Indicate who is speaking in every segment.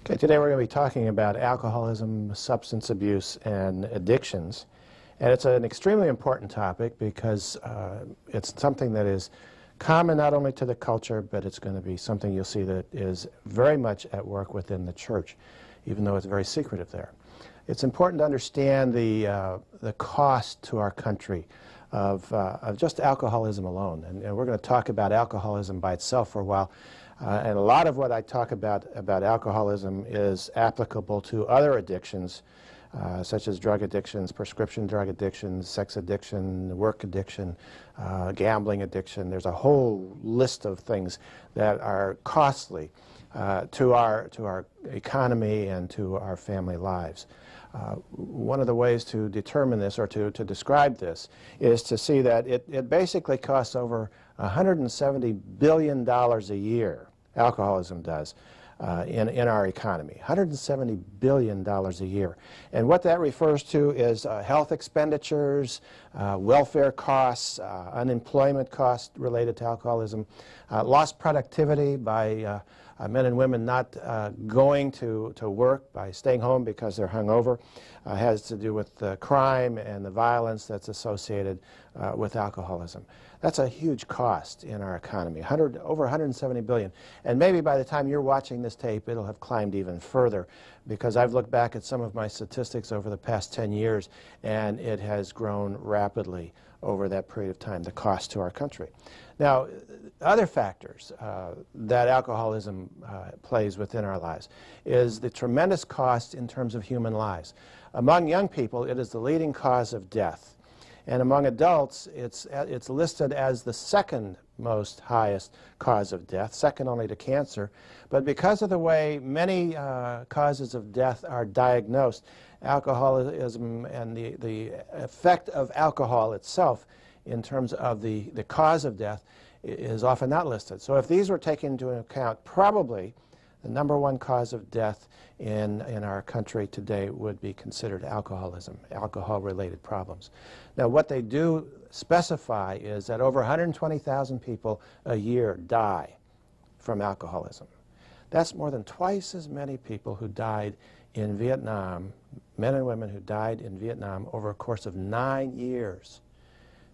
Speaker 1: Okay, today we're going to be talking about alcoholism, substance abuse, and addictions. And it's an extremely important topic because it's something that is common not only to the culture, but it's going to be something you'll see that is very much at work within the church, even though it's very secretive there. It's important to understand the cost to our country of just alcoholism alone. And we're going to talk about alcoholism by itself for a while. And a lot of what I talk about alcoholism is applicable to other addictions, such as drug addictions, prescription drug addictions, sex addiction, work addiction, gambling addiction. There's a whole list of things that are costly to our economy and to our family lives. One of the ways to determine this or to describe this is to see that it basically costs over $170 billion a year, alcoholism does, in our economy. $170 billion a year. And what that refers to is health expenditures, welfare costs, unemployment costs related to alcoholism, lost productivity by men and women not going to work, by staying home because they're hungover, has to do with the crime and the violence that's associated with alcoholism. That's a huge cost in our economy, over 170 billion. And maybe by the time you're watching this tape, it'll have climbed even further, because I've looked back at some of my statistics over the past 10 years, and it has grown rapidly over that period of time, the cost to our country. Now, other factors that alcoholism plays within our lives is the tremendous cost in terms of human lives. Among young people, it is the leading cause of death. And among adults, it's listed as the second most highest cause of death, second only to cancer. But because of the way many causes of death are diagnosed, alcoholism and the effect of alcohol itself in terms of the cause of death is often not listed. So if these were taken into account, probably the number one cause of death in our country today would be considered alcoholism, alcohol-related problems. Now, what they do specify is that over 120,000 people a year die from alcoholism. That's more than twice as many people who died in Vietnam, men and women who died in Vietnam over a course of 9 years.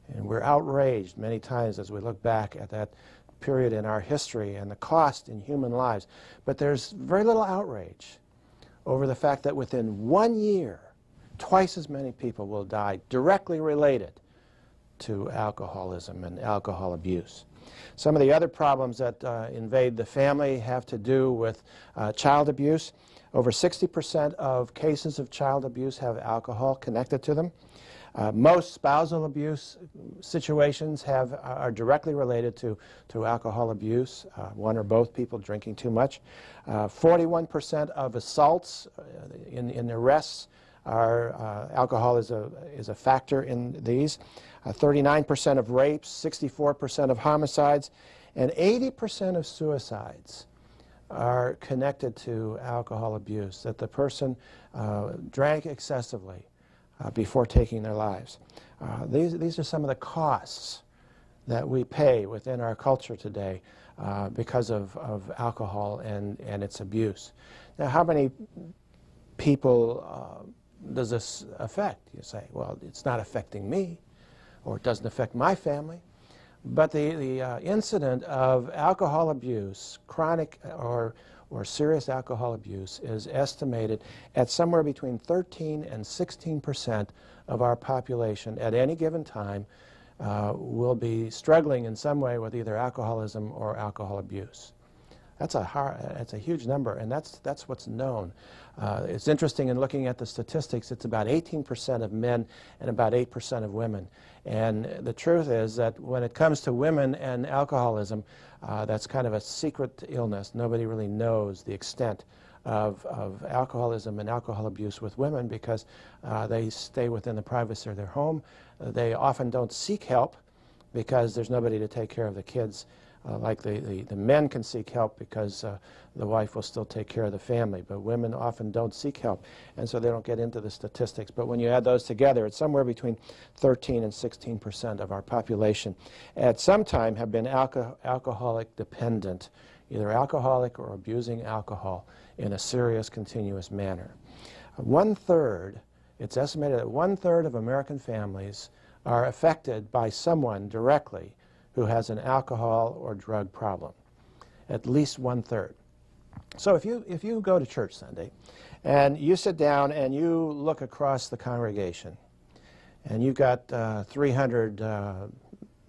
Speaker 1: And we're outraged many times as we look back at that period in our history and the cost in human lives. But there's very little outrage over the fact that within 1 year, twice as many people will die directly related to alcoholism and alcohol abuse. Some of the other problems that invade the family have to do with child abuse. Over 60% of cases of child abuse have alcohol connected to them. Most spousal abuse situations are directly related to alcohol abuse, one or both people drinking too much. 41% of assaults in arrests are alcohol is a factor in these. 39% of rapes, 64% of homicides, and 80% of suicides are connected to alcohol abuse, that the person drank excessively before taking their lives. These are some of the costs that we pay within our culture today because of alcohol and its abuse. Now, how many people does this affect? You say, well, it's not affecting me, or it doesn't affect my family. But the incident of alcohol abuse, chronic or serious alcohol abuse, is estimated at somewhere between 13 and 16% of our population at any given time will be struggling in some way with either alcoholism or alcohol abuse. That's a huge number, and that's what's known. It's interesting in looking at the statistics, it's about 18% of men and about 8% of women. And the truth is that when it comes to women and alcoholism, that's kind of a secret illness. Nobody really knows the extent of alcoholism and alcohol abuse with women because they stay within the privacy of their home. They often don't seek help because there's nobody to take care of the kids. Like the men can seek help because the wife will still take care of the family, but women often don't seek help, and so they don't get into the statistics. But when you add those together, it's somewhere between 13 and 16% of our population at some time have been alcoholic dependent either alcoholic or abusing alcohol in a serious, continuous manner. 1/3, it's estimated that 1/3 of American families are affected by someone directly who has an alcohol or drug problem. At least 1/3. So if you go to church Sunday and you sit down and you look across the congregation and you've got 300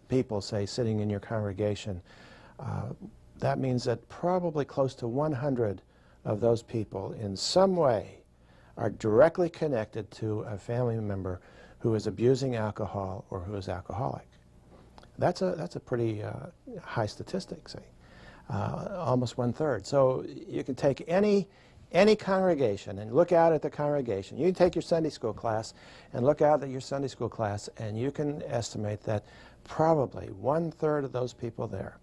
Speaker 1: people, say, sitting in your congregation, that means that probably close to 100 of those people in some way are directly connected to a family member who is abusing alcohol or who is alcoholic. That's a pretty high statistic, say. Almost 1/3. So you can take any congregation and look out at the congregation. You can take your Sunday school class and look out at your Sunday school class, and you can estimate that probably 1/3 of those people there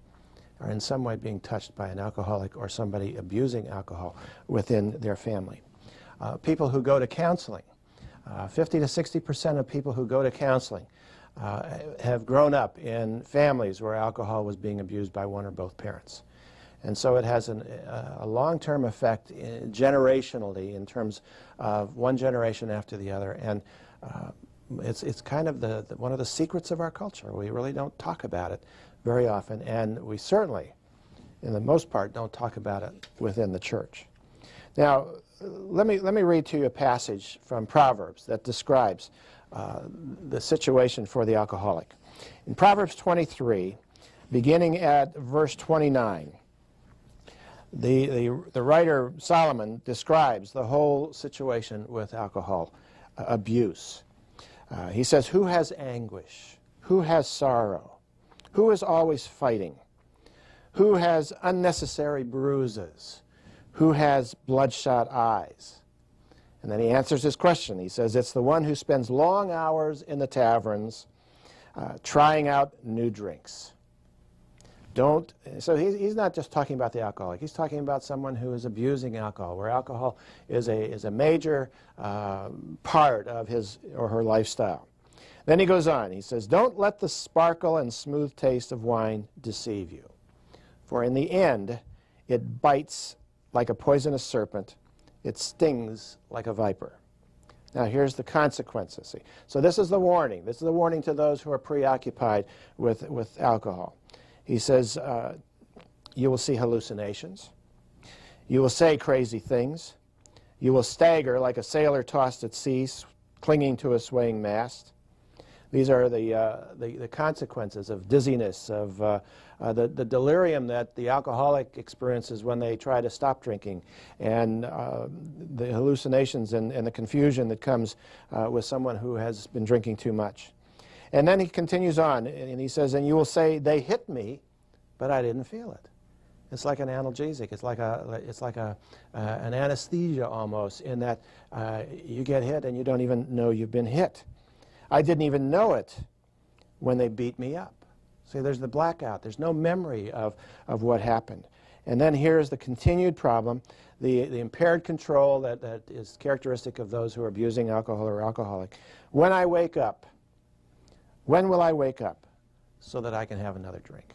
Speaker 1: are in some way being touched by an alcoholic or somebody abusing alcohol within their family. People who go to counseling, 50 to 60% of people who go to counseling have grown up in families where alcohol was being abused by one or both parents. And so it has a long-term effect generationally in terms of one generation after the other. And it's kind of one of the secrets of our culture. We really don't talk about it very often, and we certainly, in the most part, don't talk about it within the church. Now, let me read to you a passage from Proverbs that describes the situation for the alcoholic. In Proverbs 23, beginning at verse 29, the writer Solomon describes the whole situation with alcohol abuse. He says, "Who has anguish? Who has sorrow? Who is always fighting? Who has unnecessary bruises? Who has bloodshot eyes?" And then he answers his question. He says, "It's the one who spends long hours in the taverns trying out new drinks." So he's not just talking about the alcoholic. He's talking about someone who is abusing alcohol, where alcohol is a major part of his or her lifestyle. Then he goes on. He says, "Don't let the sparkle and smooth taste of wine deceive you, for in the end it bites like a poisonous serpent. It stings like a viper." Now here's the consequences. See? So this is the warning. This is the warning to those who are preoccupied with alcohol. He says, you will see hallucinations. You will say crazy things. You will stagger like a sailor tossed at sea, clinging to a swaying mast. These are the consequences of dizziness, of the delirium that the alcoholic experiences when they try to stop drinking, and the hallucinations and the confusion that comes with someone who has been drinking too much. And then he continues on, and he says, "And you will say, 'They hit me, but I didn't feel it.'" It's like an analgesic. It's like an anesthesia almost, in that you get hit and you don't even know you've been hit. "I didn't even know it when they beat me up." See, there's the blackout. There's no memory of what happened. And then here's the continued problem, the impaired control that is characteristic of those who are abusing alcohol or alcoholic. "When I wake up, when will I wake up so that I can have another drink?"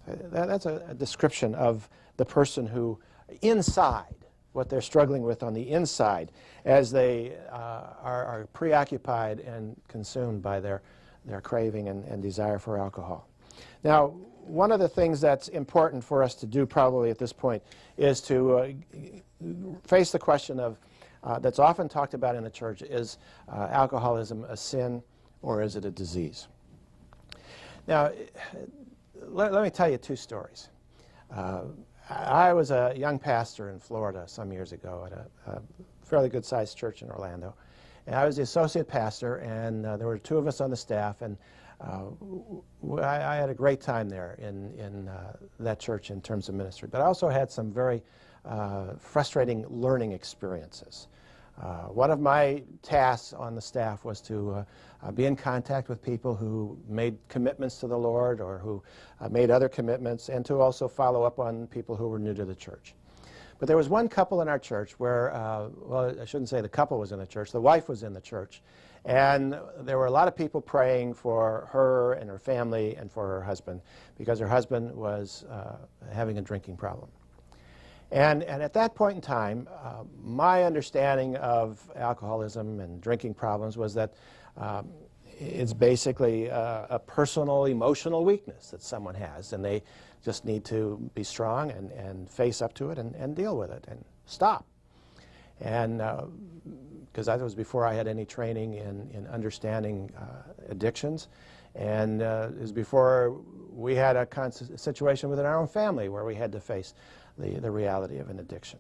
Speaker 1: That's a description of the person who, inside, what they're struggling with on the inside, as they are preoccupied and consumed by their craving and desire for alcohol. Now, one of the things that's important for us to do probably at this point is to face the question of, that's often talked about in the church, is alcoholism a sin or is it a disease? Now, let me tell you two stories. I was a young pastor in Florida some years ago at a fairly good-sized church in Orlando. And I was the associate pastor, and there were two of us on the staff, and I had a great time there in that church in terms of ministry. But I also had some very frustrating learning experiences. One of my tasks on the staff was to be in contact with people who made commitments to the Lord or who made other commitments, and to also follow up on people who were new to the church. But there was one couple in our church where, well, I shouldn't say the couple was in the church, the wife was in the church. And there were a lot of people praying for her and her family and for her husband because her husband was having a drinking problem. And at that point in time, my understanding of alcoholism and drinking problems was that it's basically a personal emotional weakness that someone has, and they just need to be strong and face up to it and deal with it and stop. And because that was before I had any training in understanding addictions, and it was before we had a situation within our own family where we had to face the reality of an addiction.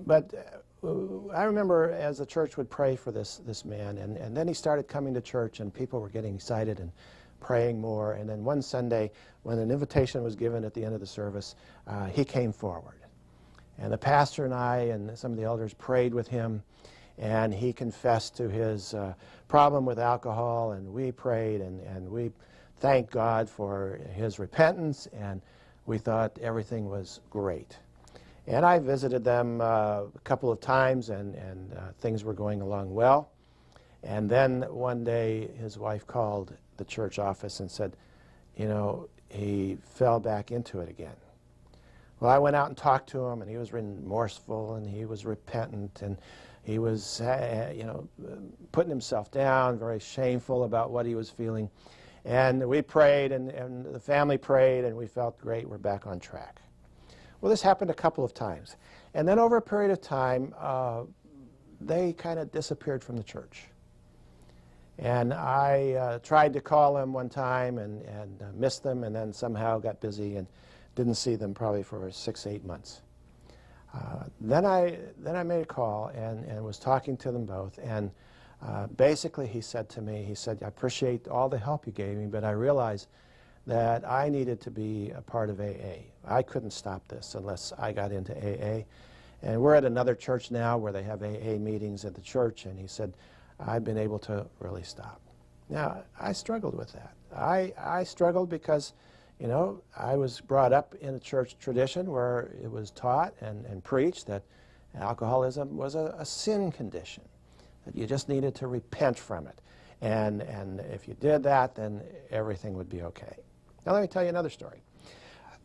Speaker 1: But I remember as the church would pray for this man, and then he started coming to church, and people were getting excited and praying more. And then one Sunday, when an invitation was given at the end of the service, he came forward. And the pastor and I and some of the elders prayed with him, and he confessed to his problem with alcohol, and we prayed, and we thanked God for his repentance, and we thought everything was great. And I visited them a couple of times, and things were going along well. And then one day his wife called the church office and said, you know, he fell back into it again. Well, I went out and talked to him, and he was remorseful, and he was repentant, and he was, you know, putting himself down, very shameful about what he was feeling. And we prayed, and the family prayed, and we felt great, we're back on track. Well, this happened a couple of times. And then over a period of time, they kind of disappeared from the church. And I tried to call them one time and missed them, and then somehow got busy and didn't see them probably for 6, 8 months. Then I made a call and was talking to them both, and basically he said to me, he said, I appreciate all the help you gave me, but I realized that I needed to be a part of AA. I couldn't stop this unless I got into AA. And we're at another church now where they have AA meetings at the church, and he said, I've been able to really stop. Now, I struggled with that. I struggled because, you know, I was brought up in a church tradition where it was taught and preached that alcoholism was a sin condition, that you just needed to repent from it. And if you did that, then everything would be okay. Now let me tell you another story.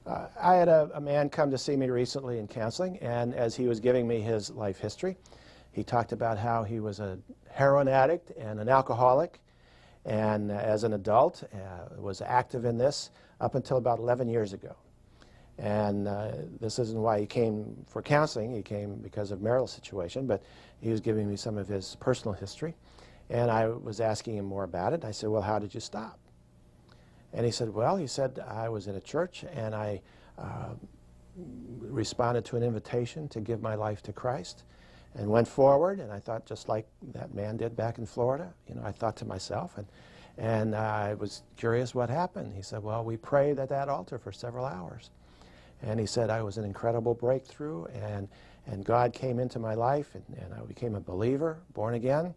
Speaker 1: I had a man come to see me recently in counseling, and as he was giving me his life history, he talked about how he was a heroin addict and an alcoholic, and as an adult was active in this up until about 11 years ago. And this isn't why he came for counseling. He came because of marital situation, but he was giving me some of his personal history, and I was asking him more about it. I said, well, how did you stop? And he said, well, he said, I was in a church, and I responded to an invitation to give my life to Christ and went forward, and I thought, just like that man did back in Florida, you know, I thought to myself, and I was curious what happened. He said, well, we prayed at that altar for several hours. And he said, I was an incredible breakthrough, and God came into my life, and I became a believer, born again.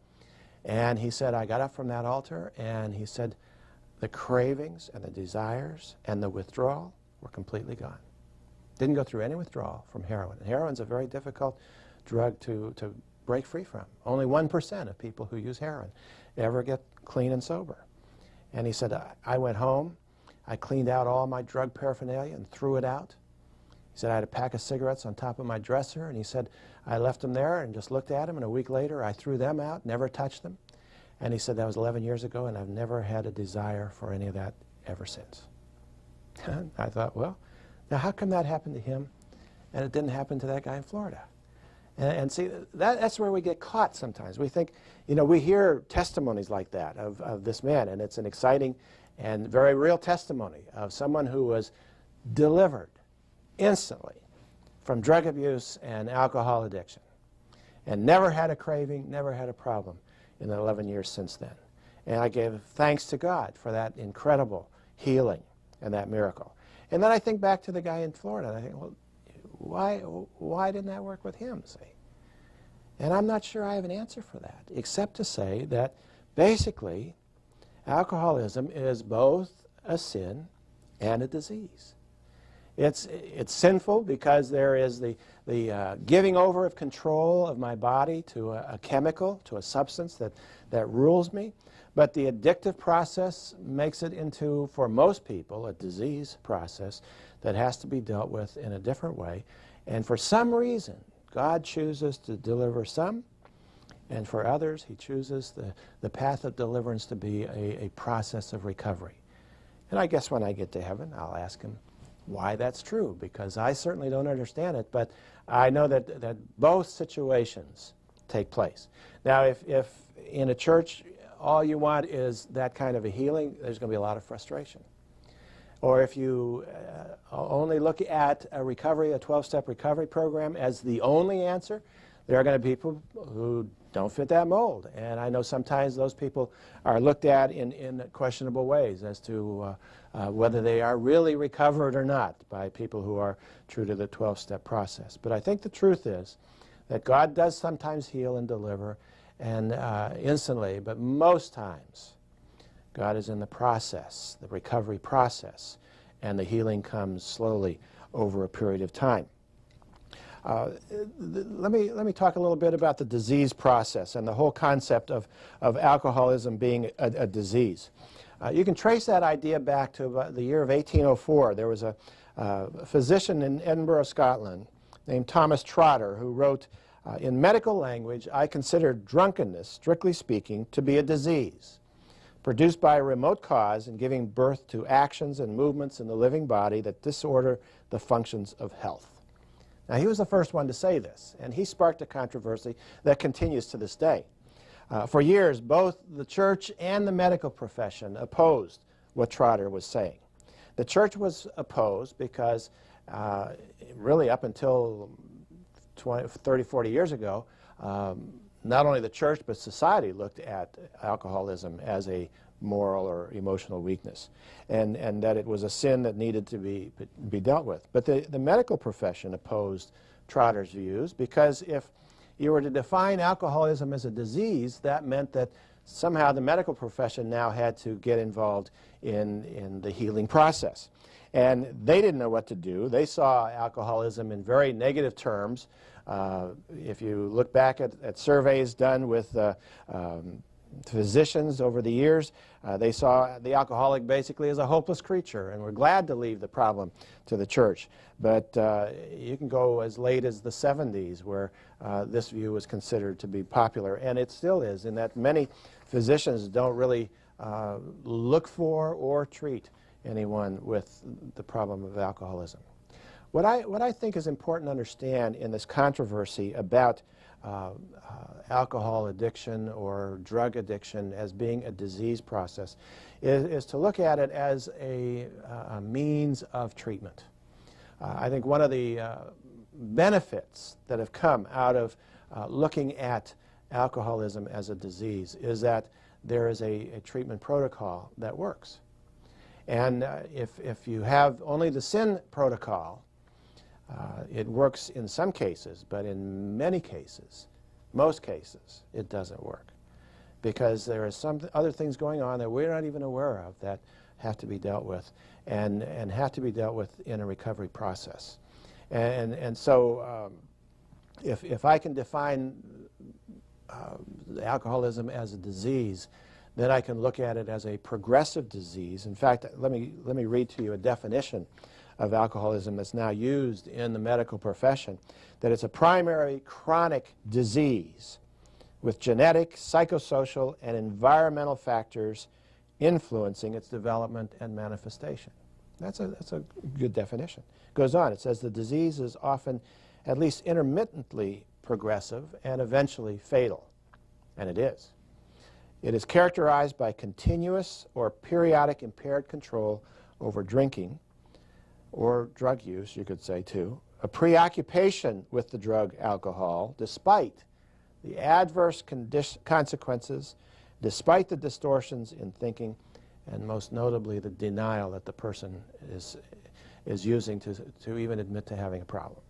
Speaker 1: And he said, I got up from that altar, and he said, the cravings and the desires and the withdrawal were completely gone. Didn't go through any withdrawal from heroin. And heroin's a very difficult drug to break free from. Only 1% of people who use heroin ever get clean and sober. And he said, I went home, I cleaned out all my drug paraphernalia and threw it out. He said, I had a pack of cigarettes on top of my dresser, and he said, I left them there and just looked at them, and a week later I threw them out, never touched them. And he said, that was 11 years ago, and I've never had a desire for any of that ever since. I thought, well, now how come that happened to him and it didn't happen to that guy in Florida? And see, that's where we get caught sometimes. We think, you know, we hear testimonies like that of this man, and it's an exciting and very real testimony of someone who was delivered instantly from drug abuse and alcohol addiction and never had a craving, never had a problem in the 11 years since then. And I gave thanks to God for that incredible healing and that miracle. And then I think back to the guy in Florida, and I think, well, why didn't that work with him, see? And I'm not sure I have an answer for that, except to say that basically alcoholism is both a sin and a disease. It's sinful because there is the giving over of control of my body to a chemical, to a substance that rules me. But the addictive process makes it into, for most people, a disease process that has to be dealt with in a different way. And for some reason, God chooses to deliver some, and for others, he chooses the path of deliverance to be a process of recovery. And I guess when I get to heaven, I'll ask him why that's true, because I certainly don't understand it, but I know that both situations take place. Now, if in a church all you want is that kind of a healing, there's going to be a lot of frustration. Or if you only look at a recovery, a 12-step recovery program as the only answer, there are going to be people who don't fit that mold. And I know sometimes those people are looked at in questionable ways as to whether they are really recovered or not by people who are true to the 12-step process. But I think the truth is that God does sometimes heal and deliver, and instantly, but most times, God is in the process, the recovery process, and the healing comes slowly over a period of time. Let me talk a little bit about the disease process and the whole concept of alcoholism being a disease. You can trace that idea back to the year of 1804. There was a physician in Edinburgh, Scotland, named Thomas Trotter, who wrote, in medical language, I consider drunkenness, strictly speaking, to be a disease produced by a remote cause and giving birth to actions and movements in the living body that disorder the functions of health. Now, he was the first one to say this, and he sparked a controversy that continues to this day. For years, both the church and the medical profession opposed what Trotter was saying. The church was opposed because really up until 30, 40 years ago, not only the church but society looked at alcoholism as a moral or emotional weakness, and that it was a sin that needed to be dealt with. But the medical profession opposed Trotter's views because if you were to define alcoholism as a disease, that meant that somehow the medical profession now had to get involved in the healing process. And they didn't know what to do. They saw alcoholism in very negative terms. If you look back at surveys done with physicians over the years, they saw the alcoholic basically as a hopeless creature and were glad to leave the problem to the church. But you can go as late as the 70s where this view was considered to be popular, and it still is, in that many physicians don't really look for or treat anyone with the problem of alcoholism. What I think is important to understand in this controversy about alcohol addiction or drug addiction as being a disease process is to look at it as a means of treatment. I think one of the benefits that have come out of looking at alcoholism as a disease is that there is a treatment protocol that works. And if you have only the sin protocol, it works in some cases, but in many cases, most cases, it doesn't work. Because there are some other things going on that we're not even aware of that have to be dealt with, and have to be dealt with in a recovery process. And so if I can define alcoholism as a disease, then I can look at it as a progressive disease. In fact, let me read to you a definition of alcoholism that's now used in the medical profession, that it's a primary chronic disease with genetic, psychosocial, and environmental factors influencing its development and manifestation. That's a good definition. It goes on, it says the disease is often at least intermittently progressive and eventually fatal, and it is. It is characterized by continuous or periodic impaired control over drinking, or drug use, you could say too, a preoccupation with the drug alcohol, despite the adverse consequences, despite the distortions in thinking, and most notably the denial that the person is using to even admit to having a problem.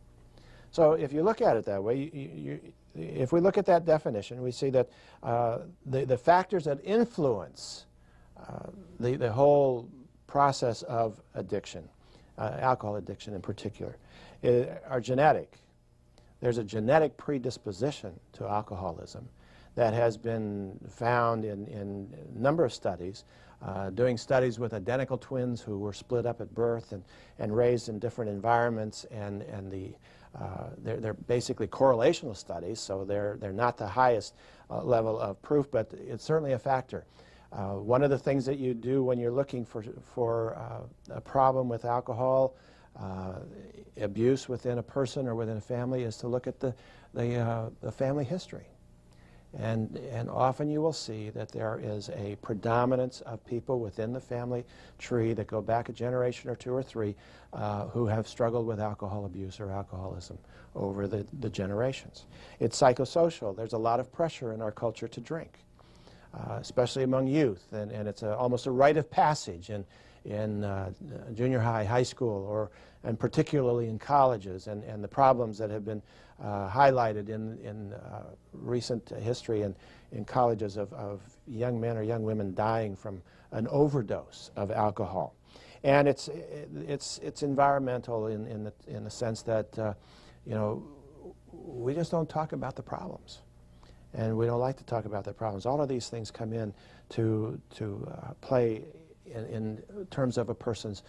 Speaker 1: So if you look at it that way, if we look at that definition, we see that the factors that influence the whole process of addiction alcohol addiction in particular, are genetic. There's a genetic predisposition to alcoholism that has been found in a number of studies, doing studies with identical twins who were split up at birth and raised in different environments, and they're basically correlational studies, so they're not the highest level of proof, but it's certainly a factor. One of the things that you do when you're looking for a problem with alcohol abuse within a person or within a family is to look at the family history. And often you will see that there is a predominance of people within the family tree that go back a generation or two or three who have struggled with alcohol abuse or alcoholism over the generations. It's psychosocial. There's a lot of pressure in our culture to drink, especially among youth, and it's almost a rite of passage in junior high, high school, and particularly in colleges, and the problems that have been highlighted in recent history in colleges of young men or young women dying from an overdose of alcohol. And it's environmental in the sense that we just don't talk about the problems, and we don't like to talk about the problems. All of these things come in to play in terms of a person's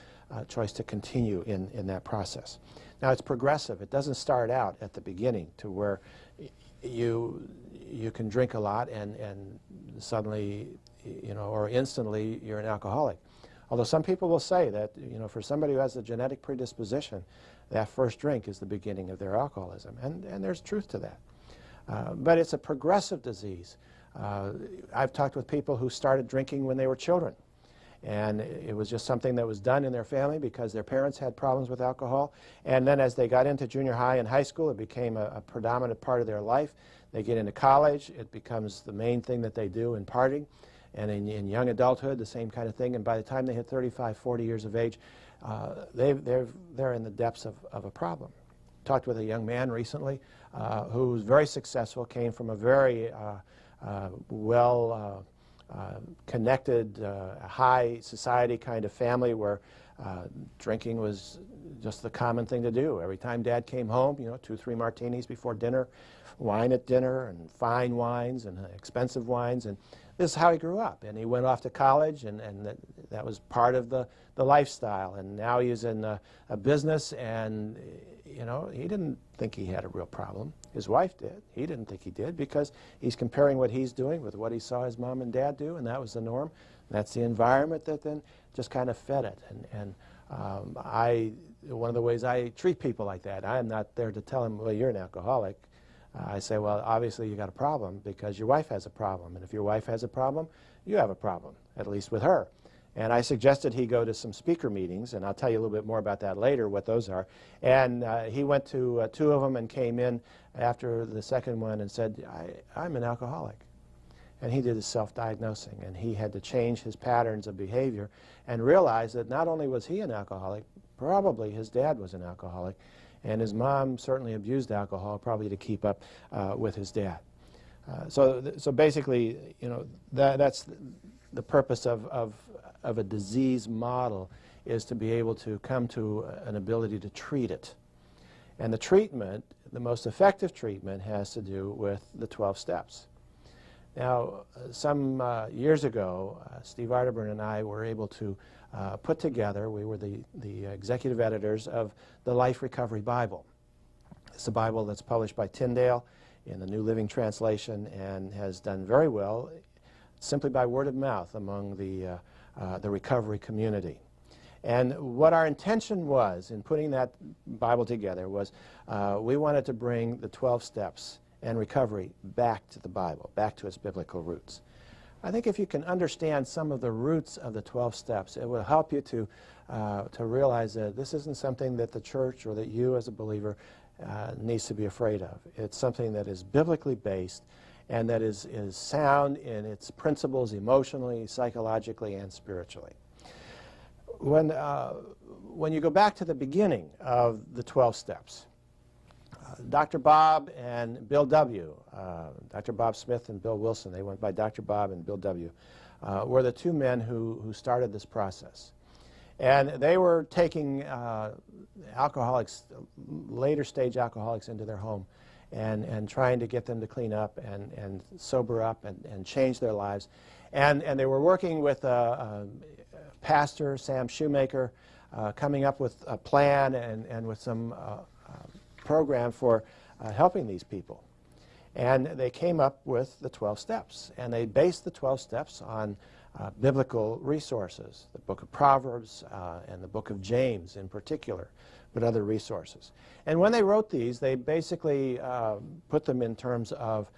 Speaker 1: choice to continue in that process. Now, it's progressive. It doesn't start out at the beginning to where you can drink a lot and suddenly, or instantly, you're an alcoholic. Although some people will say that, for somebody who has a genetic predisposition, that first drink is the beginning of their alcoholism, and there's truth to that. But it's a progressive disease. I've talked with people who started drinking when they were children, and it was just something that was done in their family because their parents had problems with alcohol. And then as they got into junior high and high school, it became a predominant part of their life. They get into college, it becomes the main thing that they do in partying. And in young adulthood, the same kind of thing. And by the time they hit 35, 40 years of age, they're in the depths of a problem. Talked with a young man recently who was very successful, came from a very connected, high society kind of family where drinking was just the common thing to do. Every time Dad came home, 2, 3 martinis before dinner, wine at dinner, and fine wines and expensive wines, and this is how he grew up. And he went off to college, and that was part of the lifestyle. And now he's in a business, and he didn't think he had a real problem. His wife did. He didn't think he did, because he's comparing what he's doing with what he saw his mom and dad do, and that was the norm. That's the environment that then just kind of fed it. And one of the ways I treat people like that, I am not there to tell them, well, you're an alcoholic. I say, well, obviously you got a problem because your wife has a problem. And if your wife has a problem, you have a problem, at least with her. And I suggested he go to some speaker meetings, and I'll tell you a little bit more about that later, what those are. And he went to 2 of them and came in after the second one and said, I'm an alcoholic. And he did his self-diagnosing, and he had to change his patterns of behavior and realize that not only was he an alcoholic, probably his dad was an alcoholic, and his mom certainly abused alcohol, probably to keep up with his dad. So basically, that's the purpose of a disease model, is to be able to come to an ability to treat it. And the treatment, the most effective treatment, has to do with the 12 steps. Now, some years ago, Steve Arterburn and I were able to put together, we were the executive editors of the Life Recovery Bible. It's a Bible that's published by Tyndale in the New Living Translation and has done very well simply by word of mouth among the recovery community. And what our intention was in putting that Bible together was we wanted to bring the 12 steps and recovery back to the Bible, back to its biblical roots. I think if you can understand some of the roots of the 12 steps, it will help you to realize that this isn't something that the church or that you as a believer needs to be afraid of. It's something that is biblically based and that is sound in its principles emotionally, psychologically, and spiritually. When you go back to the beginning of the 12 steps, Dr. Bob and Bill W., Dr. Bob Smith and Bill Wilson, they went by Dr. Bob and Bill W., were the 2 men who started this process. And they were taking alcoholics, later stage alcoholics, into their home and trying to get them to clean up and sober up and change their lives. And they were working with Pastor Sam Shoemaker, coming up with a plan and with some program for helping these people. And they came up with the 12 steps. And they based the 12 steps on biblical resources, the book of Proverbs and the book of James in particular, but other resources. And when they wrote these, they basically put them in terms of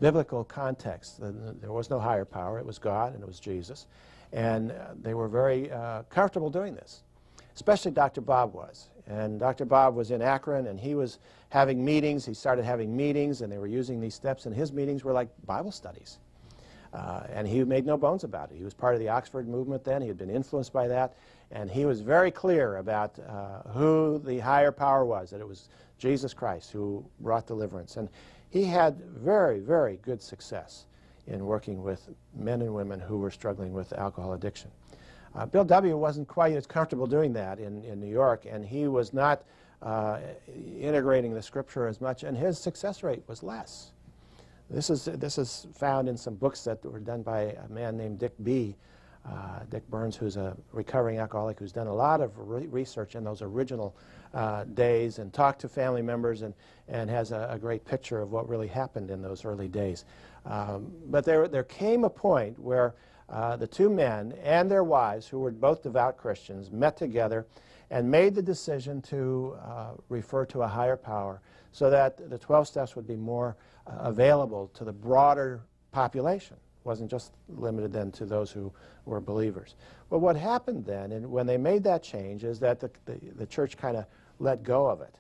Speaker 1: biblical context. There was no higher power. It was God and it was Jesus. And they were very comfortable doing this, especially Dr. Bob was. And Dr. Bob was in Akron, and he was having meetings. He started having meetings, and they were using these steps, and his meetings were like Bible studies. And he made no bones about it. He was part of the Oxford movement then. He had been influenced by that. And he was very clear about who the higher power was, that it was Jesus Christ who brought deliverance. And he had very, very good success in working with men and women who were struggling with alcohol addiction. Bill W. wasn't quite as comfortable doing that in New York, and he was not integrating the Scripture as much, and his success rate was less. This is found in some books that were done by a man named Dick B. Dick Burns, who's a recovering alcoholic, who's done a lot of research in those original days and talked to family members and has a great picture of what really happened in those early days. But there came a point where the two men and their wives, who were both devout Christians, met together and made the decision to refer to a higher power so that the 12 steps would be more available to the broader population. It wasn't just limited then to those who were believers. But what happened then, and when they made that change, is that the church kind of let go of it.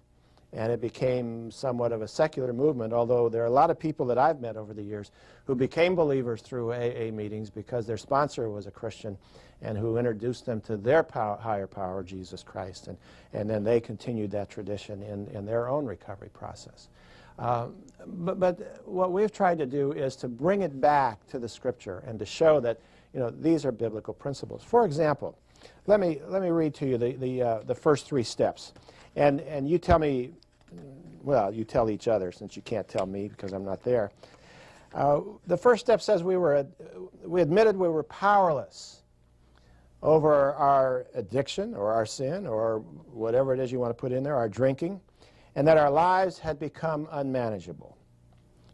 Speaker 1: And it became somewhat of a secular movement, although there are a lot of people that I've met over the years who became believers through AA meetings because their sponsor was a Christian and who introduced them to their higher power, Jesus Christ. And then they continued that tradition in their own recovery process. But what we've tried to do is to bring it back to the Scripture and to show that these are biblical principles. For example, let me read to you the first three steps. And you tell me, well, you tell each other since you can't tell me because I'm not there. The first step says we admitted we were powerless over our addiction or our sin or whatever it is you want to put in there, our drinking, and that our lives had become unmanageable.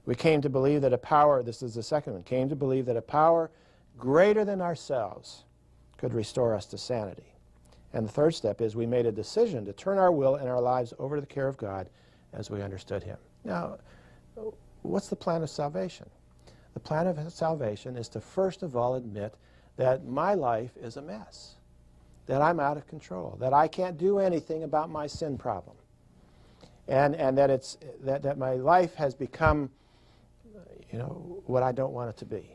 Speaker 1: We came to believe that a power, this is the second one, came to believe that a power greater than ourselves could restore us to sanity. And the third step is we made a decision to turn our will and our lives over to the care of God as we understood Him. Now, what's the plan of salvation? The plan of salvation is to first of all admit that my life is a mess, that I'm out of control, that I can't do anything about my sin problem, and that my life has become, what I don't want it to be.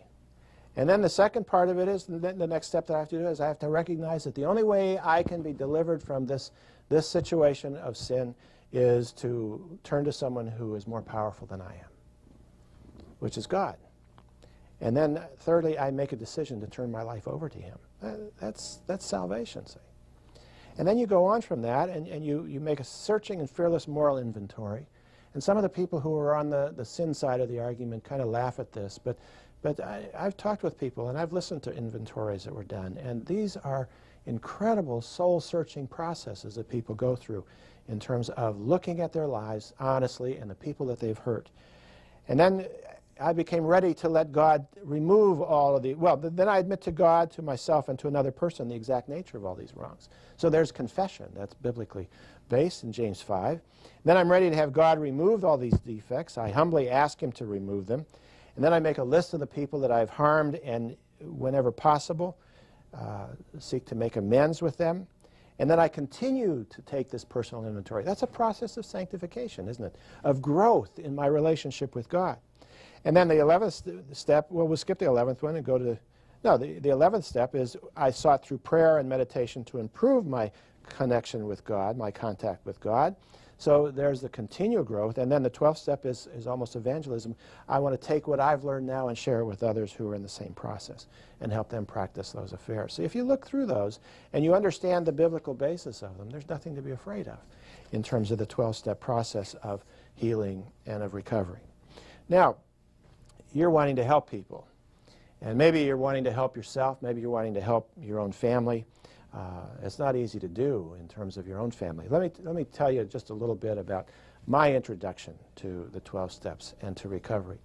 Speaker 1: And then the second part of it is, the next step that I have to do is I have to recognize that the only way I can be delivered from this situation of sin is to turn to someone who is more powerful than I am, which is God. And then thirdly, I make a decision to turn my life over to Him. That's salvation, see. And then you go on from that, and you make a searching and fearless moral inventory. And some of the people who are on the sin side of the argument kind of laugh at this, but I've talked with people, and I've listened to inventories that were done, and these are incredible soul-searching processes that people go through in terms of looking at their lives honestly and the people that they've hurt. And then I became ready to let God remove all of then I admit to God, to myself, and to another person the exact nature of all these wrongs. So there's confession. That's biblically based in James 5. Then I'm ready to have God remove all these defects. I humbly ask Him to remove them. And then I make a list of the people that I've harmed and, whenever possible, seek to make amends with them. And then I continue to take this personal inventory. That's a process of sanctification, isn't it? Of growth in my relationship with God. And then the 11th step, well, we'll skip the 11th one and go to, the 11th step is I sought through prayer and meditation to improve my connection with God, my contact with God. So there's the continual growth, and then the 12th step is almost evangelism. I want to take what I've learned now and share it with others who are in the same process and help them practice those affairs. So if you look through those and you understand the biblical basis of them, there's nothing to be afraid of in terms of the 12-step process of healing and of recovery. Now, you're wanting to help people. And maybe you're wanting to help yourself. Maybe you're wanting to help your own family. It's not easy to do in terms of your own family. Let me tell you just a little bit about my introduction to the 12 steps and to recovery.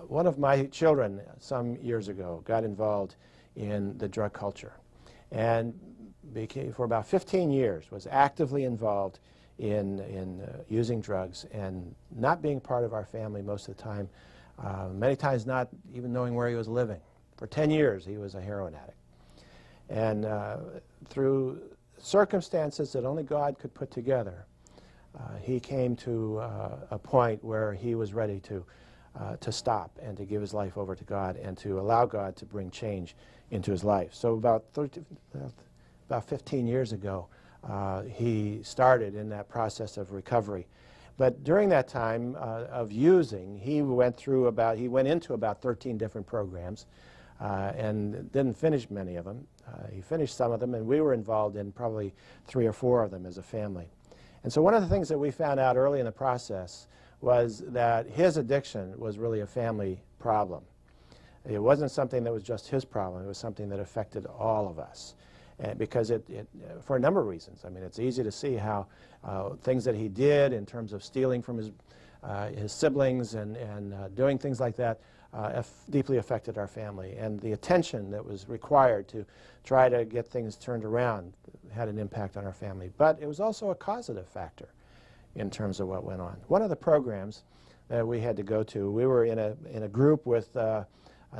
Speaker 1: One of my children some years ago got involved in the drug culture and for about 15 years was actively involved in using drugs and not being part of our family most of the time, many times not even knowing where he was living. For 10 years he was a heroin addict. And through circumstances that only God could put together, he came to a point where he was ready to stop and to give his life over to God and to allow God to bring change into his life. So about 15 years ago, he started in that process of recovery. But during that time of using, he went into about 13 different programs and didn't finish many of them. He finished some of them, and we were involved in probably 3 or 4 of them as a family. And so one of the things that we found out early in the process was that his addiction was really a family problem. It wasn't something that was just his problem. It was something that affected all of us. Because for a number of reasons. I mean, it's easy to see how things that he did in terms of stealing from his siblings and doing things like that deeply affected our family. And the attention that was required to try to get things turned around had an impact on our family. But it was also a causative factor in terms of what went on. One of the programs that we had to go to, we were in a group with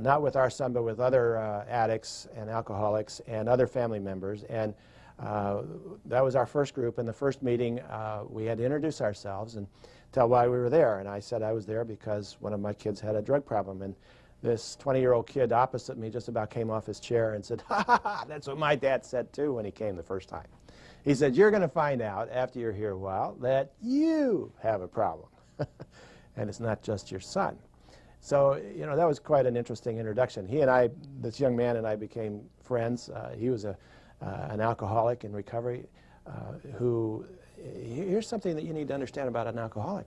Speaker 1: not with our son, but with other addicts and alcoholics and other family members. And that was our first group. In the first meeting, we had to introduce ourselves and tell why we were there. And I said I was there because one of my kids had a drug problem. And this 20-year-old kid opposite me just about came off his chair and said, "Ha, ha, ha, that's what my dad said too when he came the first time." He said, "You're going to find out after you're here a while that you have a problem." And it's not just your son. So, you know, that was quite an interesting introduction. He and I, this young man and I became friends. He was an alcoholic in recovery here's something that you need to understand about an alcoholic.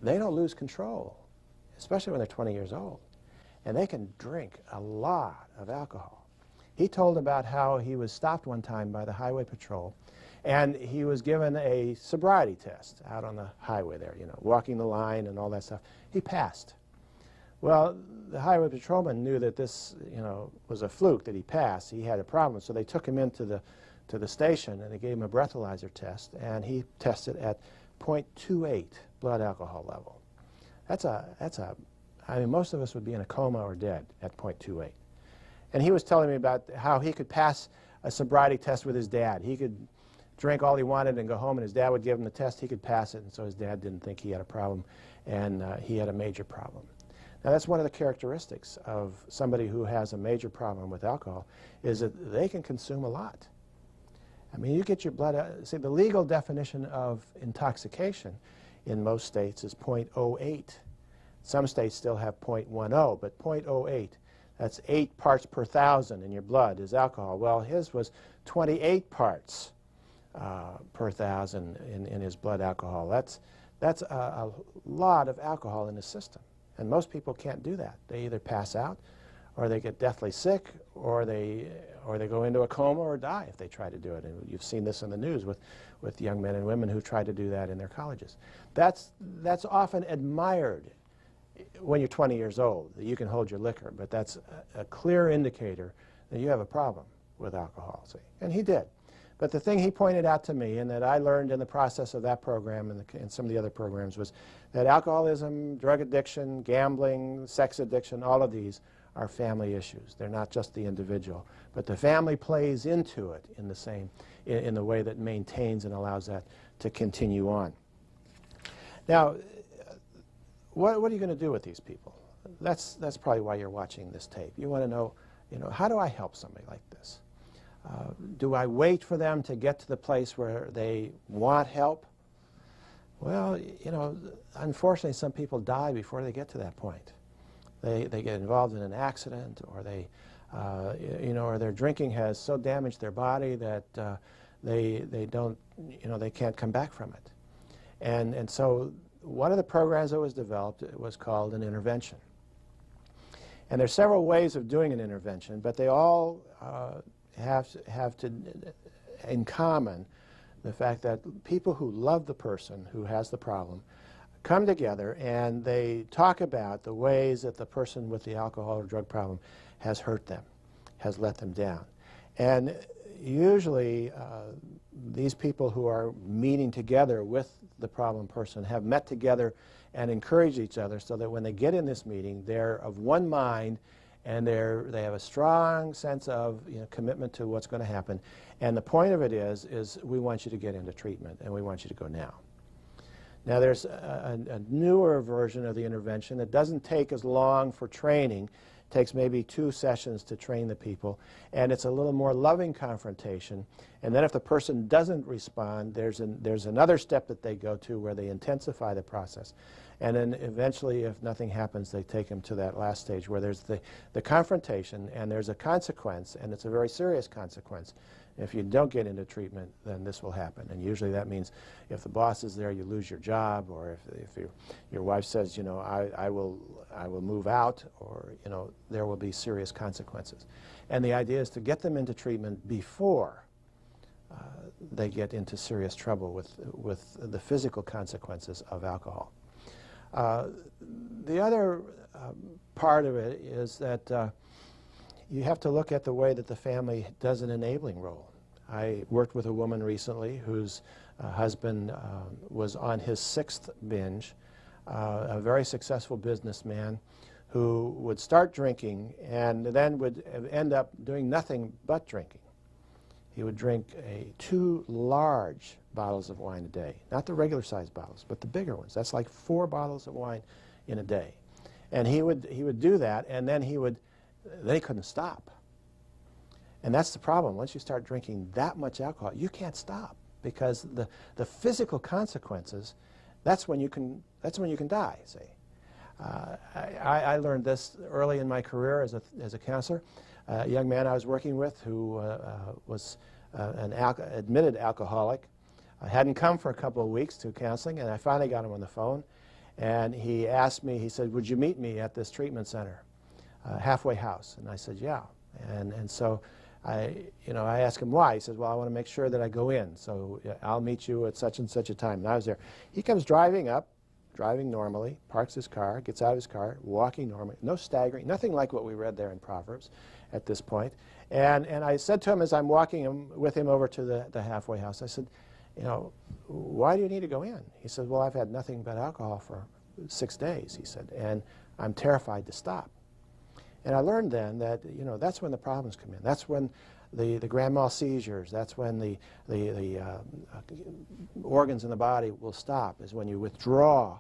Speaker 1: They don't lose control, especially when they're 20 years old. And they can drink a lot of alcohol. He told about how he was stopped one time by the highway patrol, and he was given a sobriety test out on the highway there, you know, walking the line and all that stuff. He passed. Well, the highway patrolman knew that this, you know, was a fluke that he passed. He had a problem, so they took him into the station and they gave him a breathalyzer test, and he tested at 0.28 blood alcohol level. I mean, most of us would be in a coma or dead at 0.28. And he was telling me about how he could pass a sobriety test with his dad. He could drink all he wanted and go home, and his dad would give him the test. He could pass it, and so his dad didn't think he had a problem, and he had a major problem. Now, that's one of the characteristics of somebody who has a major problem with alcohol, is that they can consume a lot. I mean, you get your blood, see, the legal definition of intoxication in most states is 0.08. Some states still have 0.10, but 0.08, that's 8 parts per thousand in your blood is alcohol. Well, his was 28 parts per thousand in his blood alcohol. That's a lot of alcohol in his system. And most people can't do that. They either pass out, or they get deathly sick, or they go into a coma or die if they try to do it. And you've seen this in the news with young men and women who try to do that in their colleges. That's often admired when you're 20 years old, that you can hold your liquor, but that's a clear indicator that you have a problem with alcohol. See? And he did. But the thing he pointed out to me, and that I learned in the process of that program and some of the other programs, was that alcoholism, drug addiction, gambling, sex addiction, all of these are family issues. They're not just the individual, but the family plays into it in the way that maintains and allows that to continue on. Now, what are you going to do with these people? That's probably why you're watching this tape. You want to know, how do I help somebody like this? Do I wait for them to get to the place where they want help? Well, you know, unfortunately, some people die before they get to that point. They get involved in an accident, or they, you know, or their drinking has so damaged their body that they don't, you know, they can't come back from it. And so one of the programs that was developed was called an intervention. And there's several ways of doing an intervention, but they all have to in common the fact that people who love the person who has the problem come together and they talk about the ways that the person with the alcohol or drug problem has hurt them, has let them down. And usually these people who are meeting together with the problem person have met together and encouraged each other so that when they get in this meeting, they're of one mind and they have a strong sense of, you know, commitment to what's going to happen. And the point of it is we want you to get into treatment and we want you to go now. Now there's a newer version of the intervention that doesn't take as long for training. It takes maybe 2 sessions to train the people, and it's a little more loving confrontation. And then if the person doesn't respond, there's another step that they go to where they intensify the process. And then eventually, if nothing happens, they take them to that last stage where there's the confrontation and there's a consequence, and it's a very serious consequence. If you don't get into treatment, then this will happen. And usually that means if the boss is there, you lose your job, or if your wife says, you know, I will move out, or, you know, there will be serious consequences. And the idea is to get them into treatment before they get into serious trouble with the physical consequences of alcohol. The other part of it is that you have to look at the way that the family does an enabling role. I worked with a woman recently whose husband was on his 6th binge, a very successful businessman who would start drinking and then would end up doing nothing but drinking. He would drink 2 large bottles of wine a day, not the regular sized bottles, but the bigger ones. That's like 4 bottles of wine in a day. And he would do that, and then he couldn't stop. And that's the problem. Once you start drinking that much alcohol, you can't stop, because the physical consequences, that's when you can die, see. I learned this early in my career as a counselor. A young man I was working with who was an admitted alcoholic. I hadn't come for a couple of weeks to counseling, and I finally got him on the phone. And he asked me, he said, would you meet me at this treatment center, halfway house? And I said, yeah. And so I asked him why. He says, well, I want to make sure that I go in, so I'll meet you at such and such a time. And I was there. He comes driving up, driving normally, parks his car, gets out of his car, walking normally, no staggering, nothing like what we read there in Proverbs at this point. And I said to him as I'm walking with him over to the halfway house, I said, you know, why do you need to go in? He said, well, I've had nothing but alcohol for 6 days, he said, and I'm terrified to stop. And I learned then that, you know, that's when the problems come in. That's when the grand mal seizures, that's when the organs in the body will stop, is when you withdraw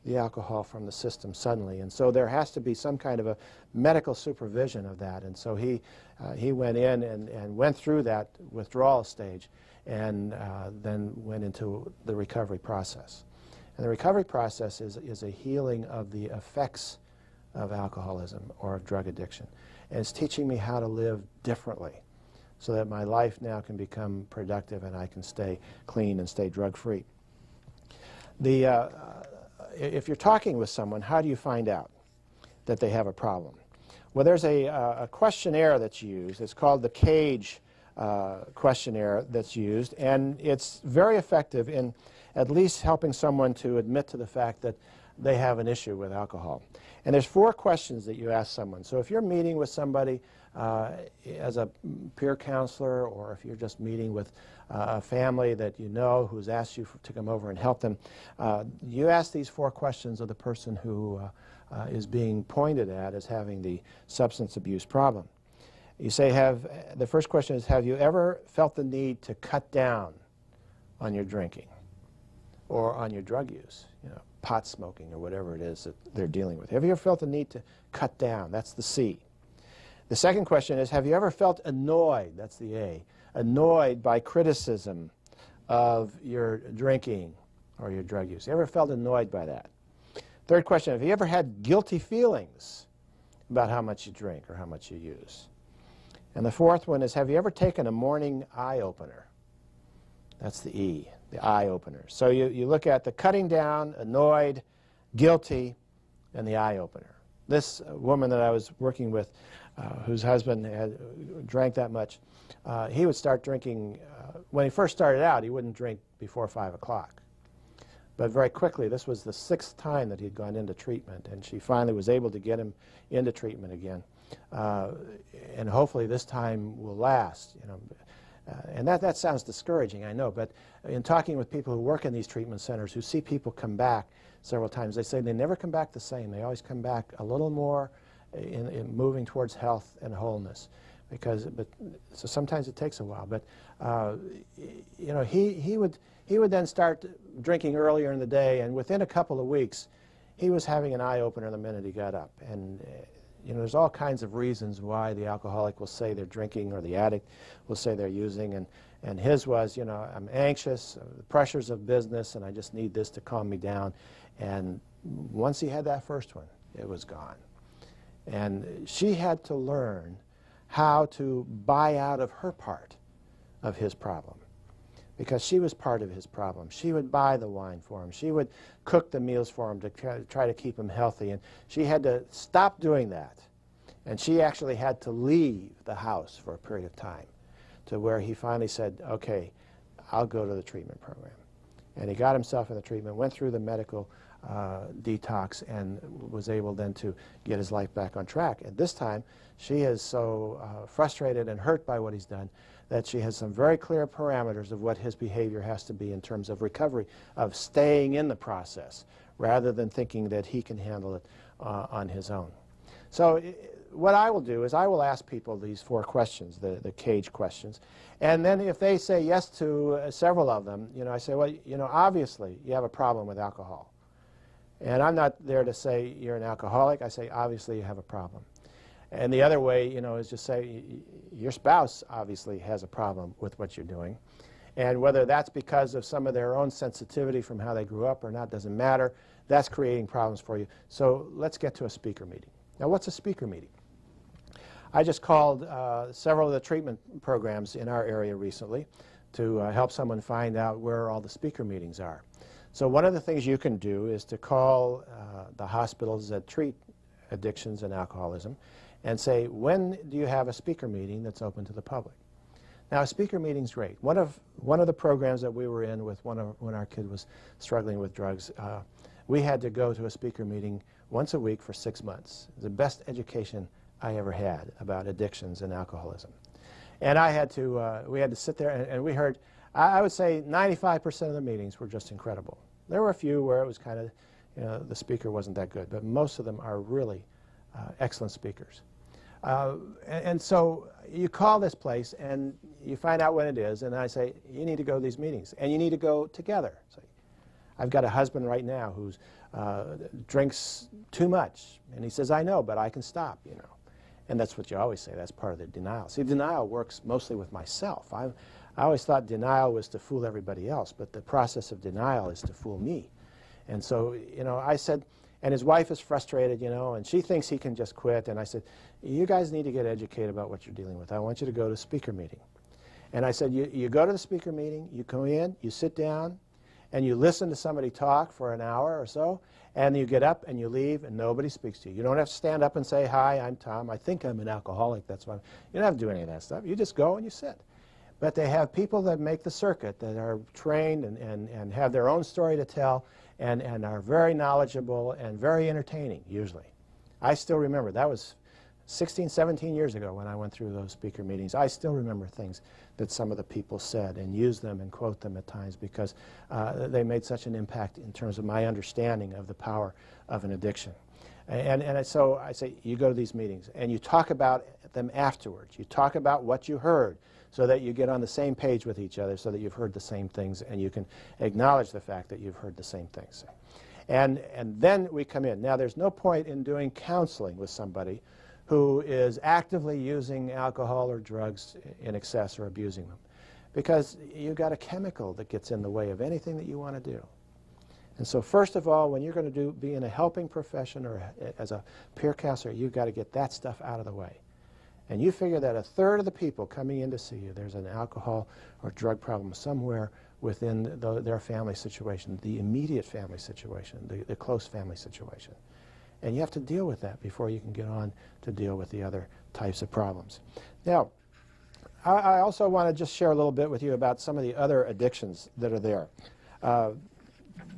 Speaker 1: the alcohol from the system suddenly. And so there has to be some kind of a medical supervision of that. And so he went in and went through that withdrawal stage, and then went into the recovery process. And the recovery process is a healing of the effects of alcoholism or of drug addiction. And it's teaching me how to live differently so that my life now can become productive and I can stay clean and stay drug-free. If you're talking with someone, how do you find out that they have a problem? Well, there's a questionnaire that's used. It's called the CAGE questionnaire that's used, and it's very effective in at least helping someone to admit to the fact that they have an issue with alcohol. And there's 4 questions that you ask someone. So if you're meeting with somebody as a peer counselor, or if you're just meeting with a family that you know who's asked you to come over and help them, you ask these 4 questions of the person who is being pointed at as having the substance abuse problem. You say, the first question is, have you ever felt the need to cut down on your drinking or on your drug use, you know, pot smoking or whatever it is that they're dealing with? Have you ever felt the need to cut down? That's the C. The second question is, have you ever felt annoyed? That's the A. Annoyed by criticism of your drinking or your drug use? You ever felt annoyed by that? Third question, have you ever had guilty feelings about how much you drink or how much you use? And the fourth one is, have you ever taken a morning eye opener? That's the E, the eye opener. So you look at the cutting down, annoyed, guilty, and the eye opener. This woman that I was working with, whose husband had drank that much, he would start drinking, when he first started out, he wouldn't drink before 5 o'clock. But very quickly, this was the 6th time that he'd gone into treatment, and she finally was able to get him into treatment again. And hopefully this time will last, you know. And that sounds discouraging, I know, but in talking with people who work in these treatment centers, who see people come back several times, they say they never come back the same. They always come back a little more in moving towards health and wholeness. So sometimes it takes a while, but you know, he would then start drinking earlier in the day, and within a couple of weeks, he was having an eye opener the minute he got up. And you know, there's all kinds of reasons why the alcoholic will say they're drinking, or the addict will say they're using, and his was, you know, I'm anxious, the pressures of business, and I just need this to calm me down. And once he had that first one, it was gone. And she had to learn how to buy out of her part of his problem, because she was part of his problem. She would buy the wine for him. She would cook the meals for him to try to keep him healthy. And she had to stop doing that. And she actually had to leave the house for a period of time, to where he finally said, okay, I'll go to the treatment program. And he got himself in the treatment, went through the medical detox, and was able then to get his life back on track. At this time, she is so frustrated and hurt by what he's done that she has some very clear parameters of what his behavior has to be in terms of recovery, of staying in the process, rather than thinking that he can handle it on his own. So what I will do is I will ask people these 4 questions, the cage questions, and then if they say yes to several of them, you know, I say, well, you know, obviously you have a problem with alcohol. And I'm not there to say you're an alcoholic. I say, obviously you have a problem. And the other way, you know, is just say your spouse obviously has a problem with what you're doing. And whether that's because of some of their own sensitivity from how they grew up or not doesn't matter. That's creating problems for you. So let's get to a speaker meeting. Now, what's a speaker meeting? I just called several of the treatment programs in our area recently to help someone find out where all the speaker meetings are. So one of the things you can do is to call the hospitals that treat addictions and alcoholism and say, when do you have a speaker meeting that's open to the public? Now, a speaker meeting's great. One of the programs that we were in with when our kid was struggling with drugs, we had to go to a speaker meeting once a week for 6 months. It was the best education I ever had about addictions and alcoholism. And we had to sit there, and we heard, I would say 95% of the meetings were just incredible. There were a few where it was kind of, you know, the speaker wasn't that good, but most of them are really excellent speakers. And so you call this place and you find out when it is, and I say, you need to go to these meetings, and you need to go together. So I've got a husband right now who drinks too much, and he says, I know, but I can stop, you know. And that's what you always say, that's part of the denial. See, denial works mostly with myself. I always thought denial was to fool everybody else, but the process of denial is to fool me. And so, you know, I said, and his wife is frustrated, you know, and she thinks he can just quit. And I said, you guys need to get educated about what you're dealing with. I want you to go to a speaker meeting. And I said, you go to the speaker meeting, you come in, you sit down, and you listen to somebody talk for an hour or so, and you get up and you leave, and nobody speaks to you. You don't have to stand up and say, hi, I'm Tom. I think I'm an alcoholic. That's why. You don't have to do any of that stuff. You just go and you sit. But they have people that make the circuit that are trained and have their own story to tell and are very knowledgeable and very entertaining, usually. I still remember, that was 16, 17 years ago when I went through those speaker meetings. I still remember things that some of the people said and use them and quote them at times because they made such an impact in terms of my understanding of the power of an addiction. And so I say, you go to these meetings and you talk about them afterwards. You talk about what you heard so that you get on the same page with each other so that you've heard the same things and you can acknowledge the fact that you've heard the same things. And then we come in. Now, there's no point in doing counseling with somebody who is actively using alcohol or drugs in excess or abusing them, because you've got a chemical that gets in the way of anything that you want to do. And so first of all, when you're going to be in a helping profession or as a peer counselor, you've got to get that stuff out of the way. And you figure that a third of the people coming in to see you, there's an alcohol or drug problem somewhere within their family situation, the immediate family situation, the close family situation. And you have to deal with that before you can get on to deal with the other types of problems. Now, I also want to just share a little bit with you about some of the other addictions that are there.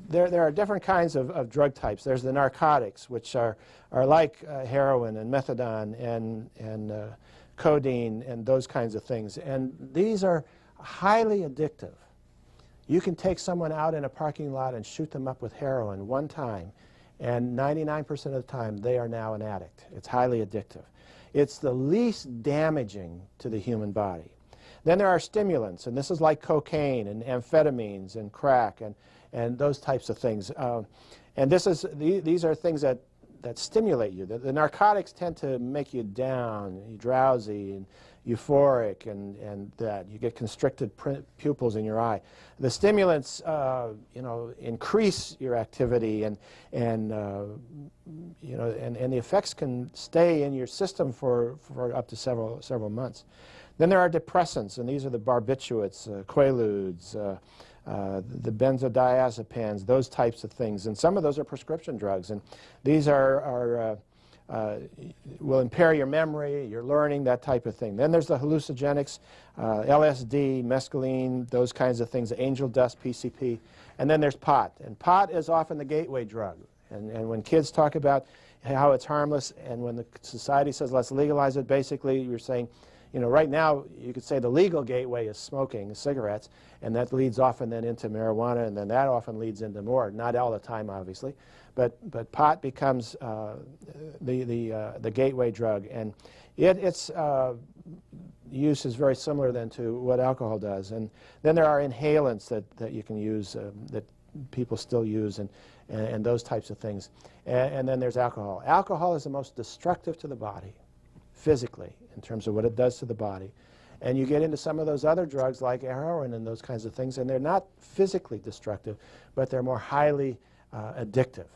Speaker 1: There are different kinds of drug types. There's the narcotics, which are like heroin and methadone and codeine and those kinds of things. And these are highly addictive. You can take someone out in a parking lot and shoot them up with heroin one time, and 99% of the time they are now an addict. It's highly addictive. It's the least damaging to the human body. Then there are stimulants, and this is like cocaine and amphetamines and crack and those types of things. And these are things that stimulate you. The narcotics tend to make you down, drowsy, and euphoric, and that you get constricted pupils in your eye. The stimulants, increase your activity, and the effects can stay in your system for up to several months. Then there are depressants, and these are the barbiturates, quaaludes, the benzodiazepines, those types of things, and some of those are prescription drugs, and these will impair your memory, your learning, that type of thing. Then there's the hallucinogenics, LSD, mescaline, those kinds of things, angel dust, PCP, and then there's pot. And pot is often the gateway drug. And when kids talk about how it's harmless, and when the society says let's legalize it, basically you're saying, right now you could say the legal gateway is smoking, cigarettes, and that leads often then into marijuana, and then that often leads into more, not all the time obviously. But pot becomes the gateway drug, and its use is very similar then to what alcohol does. And then there are inhalants that you can use, that people still use, and those types of things. And then there's alcohol. Alcohol is the most destructive to the body, physically, in terms of what it does to the body. And you get into some of those other drugs like heroin and those kinds of things, and they're not physically destructive, but they're more highly addictive.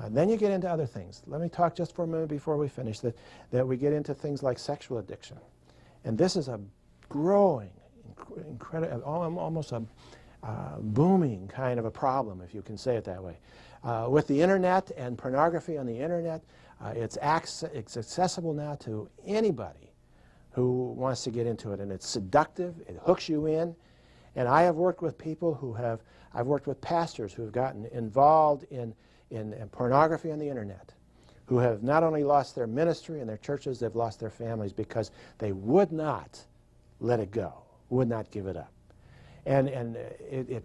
Speaker 1: Then you get into other things. Let me talk just for a minute before we finish that we get into things like sexual addiction. And this is a growing, incredible, almost a booming kind of a problem, if you can say it that way. With the internet and pornography on the internet, it's accessible now to anybody who wants to get into it. And it's seductive, it hooks you in. And I have worked with people I've worked with pastors who have gotten involved in pornography on the internet, who have not only lost their ministry and their churches, they've lost their families because they would not let it go, would not give it up. And it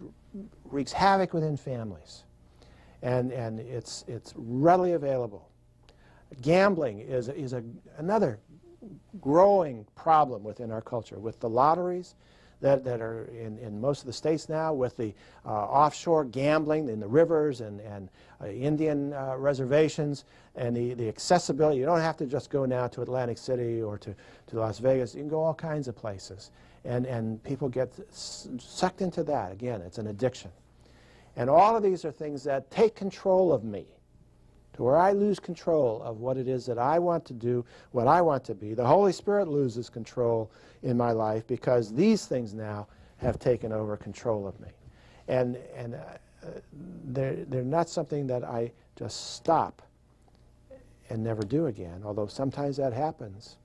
Speaker 1: wreaks havoc within families. And it's readily available. Gambling is another growing problem within our culture, with the lotteries that are in most of the states now, with the offshore gambling in the rivers and Indian reservations, and the accessibility. You don't have to just go now to Atlantic City or to Las Vegas. You can go all kinds of places. And people get sucked into that. Again, it's an addiction. And all of these are things that take control of me, to where I lose control of what it is that I want to do, what I want to be. The Holy Spirit loses control in my life because these things now have taken over control of me. And they're not something that I just stop and never do again, although sometimes that happens.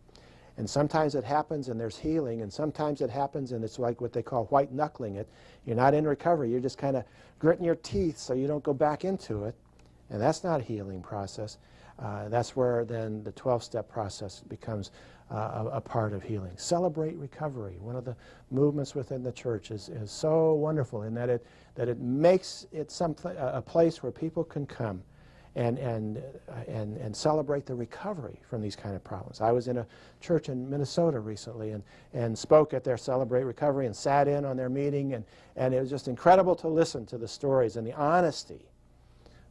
Speaker 1: And sometimes it happens and there's healing, and sometimes it happens and it's like what they call white knuckling it. You're not in recovery, you're just kind of gritting your teeth so you don't go back into it. And that's not a healing process. That's where then the 12-step process becomes a part of healing. Celebrate recovery. One of the movements within the church is so wonderful in that it makes it a place where people can come and celebrate the recovery from these kind of problems. I was in a church in Minnesota recently and spoke at their Celebrate Recovery and sat in on their meeting, and it was just incredible to listen to the stories and the honesty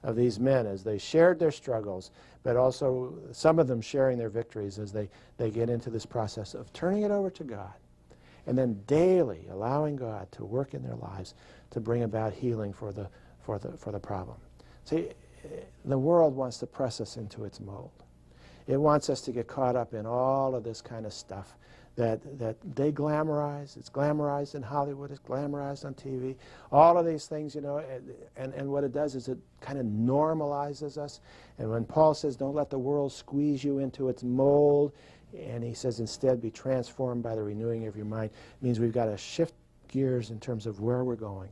Speaker 1: of these men as they shared their struggles, but also some of them sharing their victories as they get into this process of turning it over to God, and then daily allowing God to work in their lives to bring about healing for for the problem. See, the world wants to press us into its mold. It wants us to get caught up in all of this kind of stuff that they glamorize. It's glamorized in Hollywood. It's glamorized on TV. All of these things, you know, and what it does is it kind of normalizes us. And when Paul says, don't let the world squeeze you into its mold, and he says, instead, be transformed by the renewing of your mind, it means we've got to shift gears in terms of where we're going.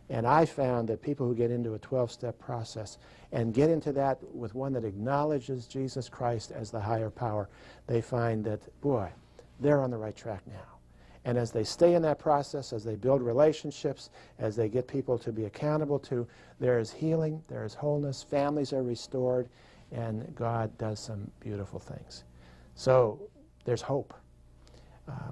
Speaker 1: And I found that people who get into a 12-step process and get into that with one that acknowledges Jesus Christ as the higher power, they find that, boy, they're on the right track now. And as they stay in that process, as they build relationships, as they get people to be accountable to, there is healing, there is wholeness, families are restored, and God does some beautiful things. So there's hope.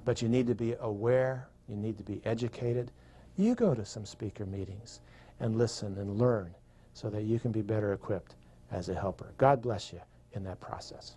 Speaker 1: But you need to be aware, you need to be educated. You go to some speaker meetings and listen and learn so that you can be better equipped as a helper. God bless you in that process.